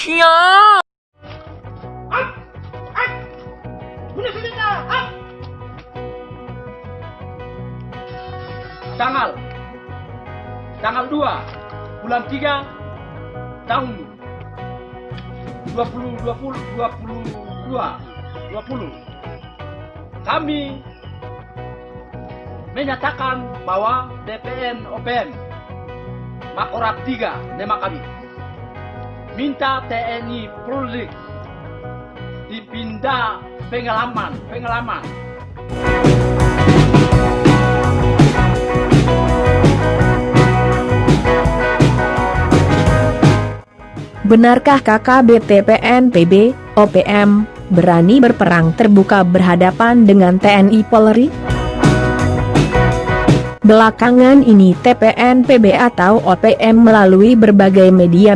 Indonesia. Tanggal 2 bulan 3 tahun 2020 kami menyatakan bahwa TPN OPM Makorat 3 nama kami minta TNI Polri dipindah pengalaman. Benarkah KKB TPN PB, OPM, berani berperang terbuka berhadapan dengan TNI Polri? Belakangan ini TPN PB atau OPM melalui berbagai media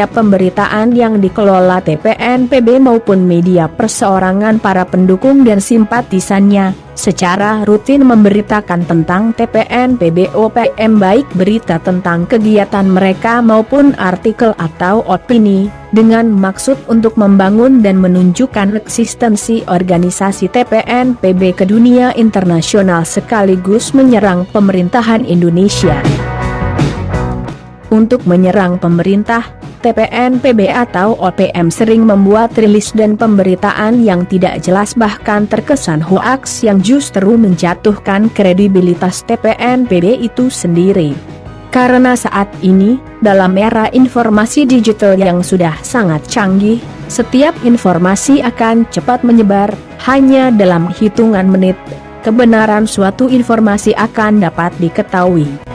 pemberitaan yang dikelola TPN PB maupun media perseorangan para pendukung dan simpatisannya, secara rutin memberitakan tentang TPN PB OPM baik berita tentang kegiatan mereka maupun artikel atau opini, dengan maksud untuk membangun dan menunjukkan eksistensi organisasi TPN PB ke dunia internasional sekaligus menyerang pemerintahan Indonesia. Untuk menyerang pemerintah, TPN PB atau OPM sering membuat rilis dan pemberitaan yang tidak jelas bahkan terkesan hoaks yang justru menjatuhkan kredibilitas TPN PB itu sendiri. Karena saat ini, dalam era informasi digital yang sudah sangat canggih, setiap informasi akan cepat menyebar, hanya dalam hitungan menit, kebenaran suatu informasi akan dapat diketahui.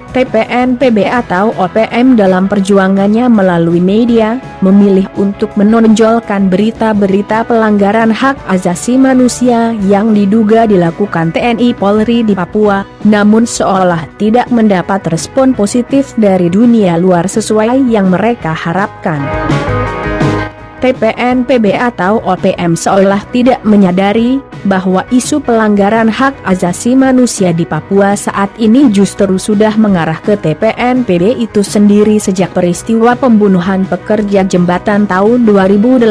TPN PB atau OPM dalam perjuangannya melalui media, memilih untuk menonjolkan berita-berita pelanggaran hak asasi manusia yang diduga dilakukan TNI Polri di Papua, namun seolah tidak mendapat respon positif dari dunia luar sesuai yang mereka harapkan. TPN PB atau OPM seolah tidak menyadari bahwa isu pelanggaran hak asasi manusia di Papua saat ini justru sudah mengarah ke TPN PB itu sendiri sejak peristiwa pembunuhan pekerja jembatan tahun 2018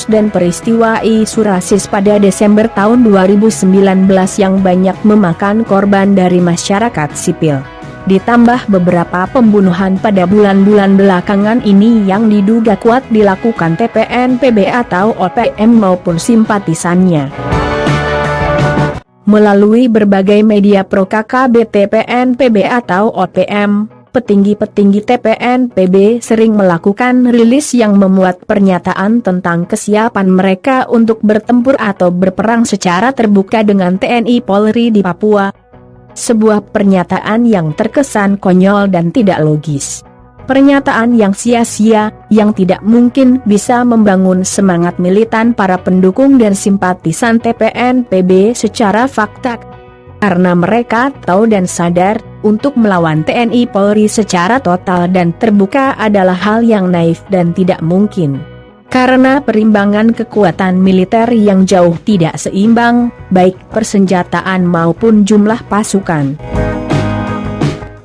dan peristiwa isu rasis pada Desember tahun 2019 yang banyak memakan korban dari masyarakat sipil. Ditambah beberapa pembunuhan pada bulan-bulan belakangan ini yang diduga kuat dilakukan TPN PB atau OPM maupun simpatisannya. Melalui berbagai media pro KKB TPN PB atau OPM, petinggi-petinggi TPN PB sering melakukan rilis yang memuat pernyataan tentang kesiapan mereka untuk bertempur atau berperang secara terbuka dengan TNI Polri di Papua. Sebuah pernyataan yang terkesan konyol dan tidak logis. Pernyataan yang sia-sia, yang tidak mungkin bisa membangun semangat militan para pendukung dan simpatisan TPN PB secara fakta. Karena mereka tahu dan sadar, untuk melawan TNI Polri secara total dan terbuka adalah hal yang naif dan tidak mungkin. Karena perimbangan kekuatan militer yang jauh tidak seimbang, baik persenjataan maupun jumlah pasukan.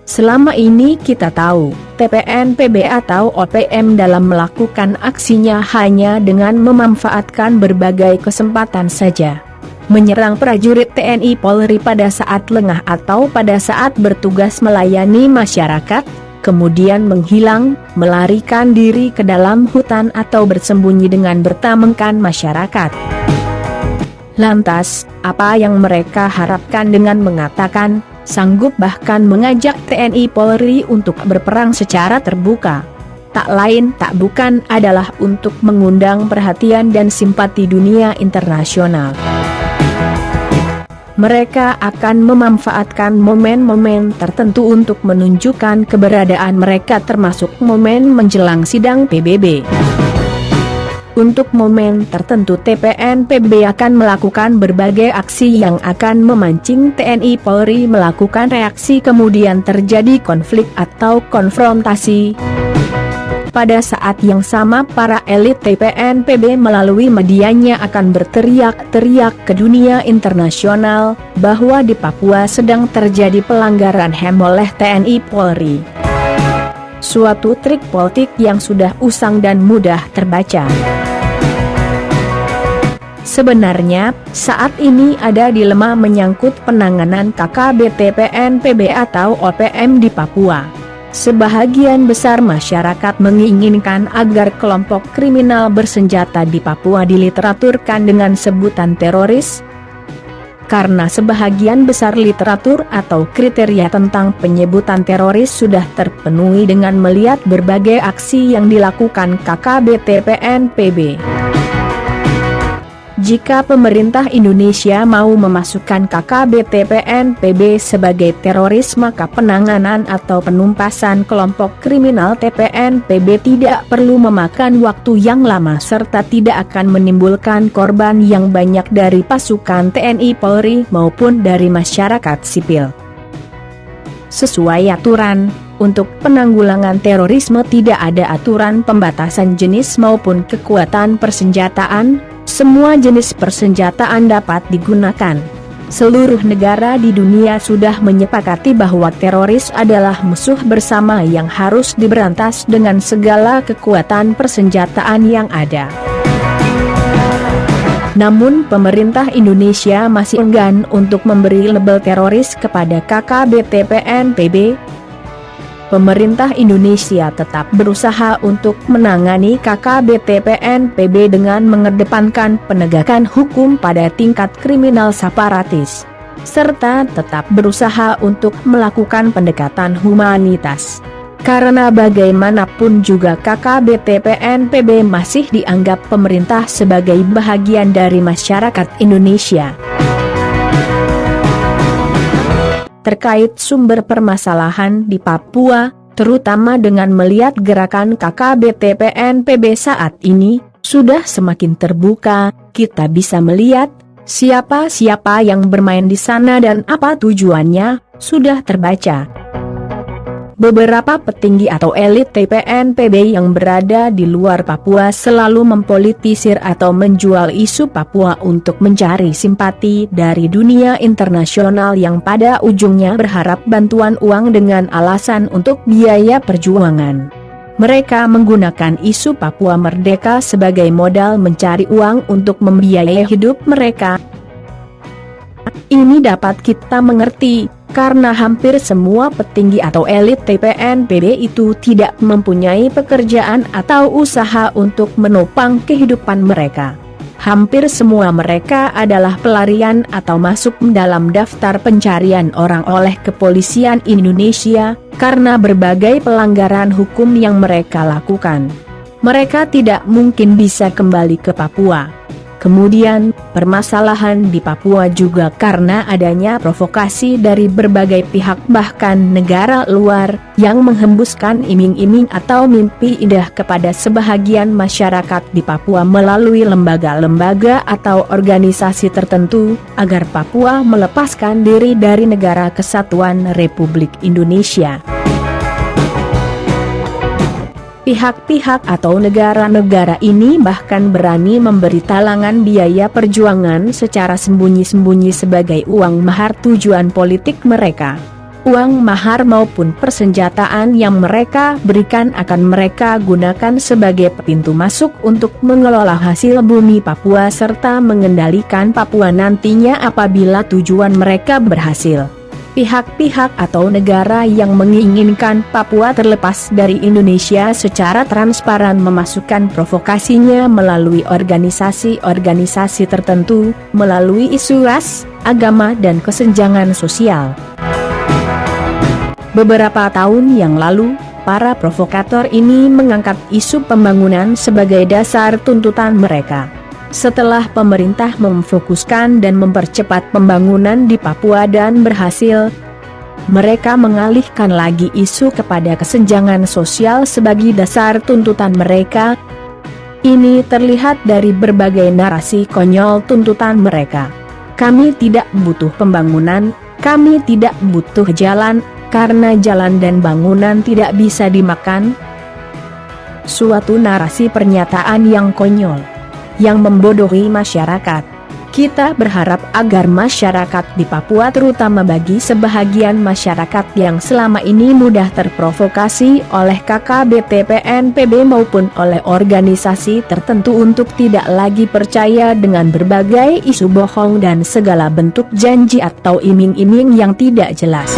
Selama ini kita tahu, TPN PB atau OPM dalam melakukan aksinya hanya dengan memanfaatkan berbagai kesempatan saja. Menyerang prajurit TNI Polri pada saat lengah atau pada saat bertugas melayani masyarakat, kemudian menghilang, melarikan diri ke dalam hutan atau bersembunyi dengan bertamengkan masyarakat. Lantas, apa yang mereka harapkan dengan mengatakan, sanggup bahkan mengajak TNI Polri untuk berperang secara terbuka? Tak lain tak bukan adalah untuk mengundang perhatian dan simpati dunia internasional. Mereka akan memanfaatkan momen-momen tertentu untuk menunjukkan keberadaan mereka termasuk momen menjelang sidang PBB. Untuk momen tertentu TPN PB akan melakukan berbagai aksi yang akan memancing TNI Polri melakukan reaksi kemudian terjadi konflik atau konfrontasi. Pada saat yang sama para elit TPN PB melalui medianya akan berteriak-teriak ke dunia internasional bahwa di Papua sedang terjadi pelanggaran HAM oleh TNI Polri. Suatu trik politik yang sudah usang dan mudah terbaca. Sebenarnya, saat ini ada dilema menyangkut penanganan KKBTPN-PB atau OPM di Papua. Sebahagian besar masyarakat menginginkan agar kelompok kriminal bersenjata di Papua diliteraturkan dengan sebutan teroris, karena sebahagian besar literatur atau kriteria tentang penyebutan teroris sudah terpenuhi dengan melihat berbagai aksi yang dilakukan KKBTPN-PB. Jika pemerintah Indonesia mau memasukkan KKBTPN-PB sebagai teroris, maka penanganan atau penumpasan kelompok kriminal TPN-PB tidak perlu memakan waktu yang lama serta tidak akan menimbulkan korban yang banyak dari pasukan TNI Polri maupun dari masyarakat sipil. Sesuai aturan, untuk penanggulangan terorisme tidak ada aturan pembatasan jenis maupun kekuatan persenjataan. Semua jenis persenjataan dapat digunakan. Seluruh negara di dunia sudah menyepakati bahwa teroris adalah musuh bersama yang harus diberantas dengan segala kekuatan persenjataan yang ada. Namun pemerintah Indonesia masih enggan untuk memberi label teroris kepada KKBTPN-PB. Pemerintah Indonesia tetap berusaha untuk menangani KKBTPN-PB dengan mengedepankan penegakan hukum pada tingkat kriminal separatis, serta tetap berusaha untuk melakukan pendekatan humanitas. Karena bagaimanapun juga KKBTPN-PB masih dianggap pemerintah sebagai bahagian dari masyarakat Indonesia. Terkait sumber permasalahan di Papua, terutama dengan melihat gerakan KKBTPN-PB saat ini, sudah semakin terbuka, kita bisa melihat siapa-siapa yang bermain di sana dan apa tujuannya, sudah terbaca. Beberapa petinggi atau elit TPN-PB yang berada di luar Papua selalu mempolitisir atau menjual isu Papua untuk mencari simpati dari dunia internasional yang pada ujungnya berharap bantuan uang dengan alasan untuk biaya perjuangan. Mereka menggunakan isu Papua Merdeka sebagai modal mencari uang untuk membiayai hidup mereka. Ini dapat kita mengerti, karena hampir semua petinggi atau elit TPN-PB itu tidak mempunyai pekerjaan atau usaha untuk menopang kehidupan mereka. Hampir semua mereka adalah pelarian atau masuk dalam daftar pencarian orang oleh kepolisian Indonesia, karena berbagai pelanggaran hukum yang mereka lakukan. Mereka tidak mungkin bisa kembali ke Papua. Kemudian, permasalahan di Papua juga karena adanya provokasi dari berbagai pihak bahkan negara luar, yang menghembuskan iming-iming atau mimpi indah kepada sebahagian masyarakat di Papua melalui lembaga-lembaga atau organisasi tertentu, agar Papua melepaskan diri dari Negara Kesatuan Republik Indonesia. Pihak-pihak atau negara-negara ini bahkan berani memberi talangan biaya perjuangan secara sembunyi-sembunyi sebagai uang mahar tujuan politik mereka. Uang mahar maupun persenjataan yang mereka berikan akan mereka gunakan sebagai pintu masuk untuk mengelola hasil bumi Papua serta mengendalikan Papua nantinya apabila tujuan mereka berhasil. Pihak-pihak atau negara yang menginginkan Papua terlepas dari Indonesia secara transparan memasukkan provokasinya melalui organisasi-organisasi tertentu, melalui isu ras, agama dan kesenjangan sosial. Beberapa tahun yang lalu, para provokator ini mengangkat isu pembangunan sebagai dasar tuntutan mereka. Setelah pemerintah memfokuskan dan mempercepat pembangunan di Papua dan berhasil, mereka mengalihkan lagi isu kepada kesenjangan sosial sebagai dasar tuntutan mereka. Ini terlihat dari berbagai narasi konyol tuntutan mereka. Kami tidak butuh pembangunan, kami tidak butuh jalan, karena jalan dan bangunan tidak bisa dimakan. Suatu narasi pernyataan yang konyol, yang membodohi masyarakat. Kita berharap agar masyarakat di Papua, terutama bagi sebahagian masyarakat yang selama ini mudah terprovokasi oleh KKBT PNPB maupun oleh organisasi tertentu, untuk tidak lagi percaya dengan berbagai isu bohong dan segala bentuk janji atau iming-iming yang tidak jelas.